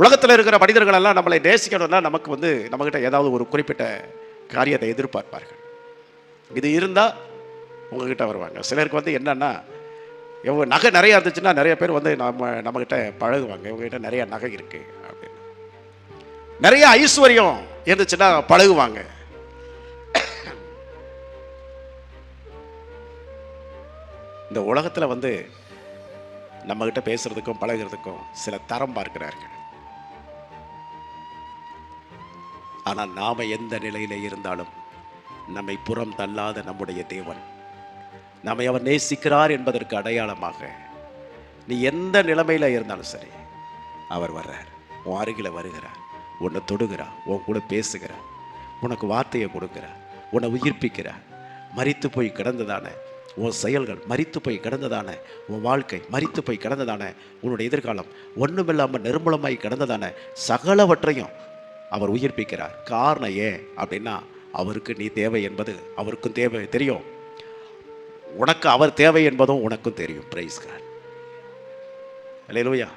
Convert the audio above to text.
உலகத்தில் இருக்கிற மனிதர்கள் எல்லாம் நம்மளை நேசிக்கணும்னா நமக்கு நம்மகிட்ட ஏதாவது ஒரு குறிப்பிட்ட காரியத்தை எதிர்பார்ப்பார்கள். இது இருந்தால் உங்ககிட்ட வருவாங்க. சிலருக்கு என்னன்னா, இவங்க நகை நிறையா இருந்துச்சுன்னா நிறைய பேர் நம்மகிட்ட பழகுவாங்க. இவங்ககிட்ட நிறைய நகை இருக்கு அப்படின்னு. நிறைய ஐஸ்வர்யம் இருந்துச்சுன்னா பழகுவாங்க. இந்த உலகத்தில் நம்மகிட்ட பேசுறதுக்கும் பழகிறதுக்கும் சில தரம் பார்க்கிறார்கள். ஆனால் நாம எந்த நிலையில இருந்தாலும் நம்மை புறம் தள்ளாத நம்முடைய தேவன் நம்மை அவர் நேசிக்கிறார் என்பதற்கு அடையாளமாக நீ எந்த நிலைமையில இருந்தாலும் சரி அவர் வர்றார், உன் அருகில வருகிறார், உன்னை தொடுகிறார், உன் கூட பேசுகிறார், உனக்கு வார்த்தையை கொடுக்கிறார், உன்னை உயிர்ப்பிக்கிறார். மரித்து போய் கிடந்ததான உன் செயல்கள், மரித்து போய் கிடந்ததான உன் வாழ்க்கை, மரித்து போய் கிடந்ததான உன்னுடைய எதிர்காலம், ஒன்றுமில்லாமல் நிர்மூலமாய் கிடந்ததான சகலவற்றையும் அவர் உயிர்ப்பிக்கிறார். காரணம் ஏன் அப்படின்னா, அவருக்கு நீ தேவை என்பது அவருக்கும் தேவை தெரியும், உனக்கு அவர் தேவை என்பதும் உனக்கும் தெரியும். Praise God. அல்லேலூயா.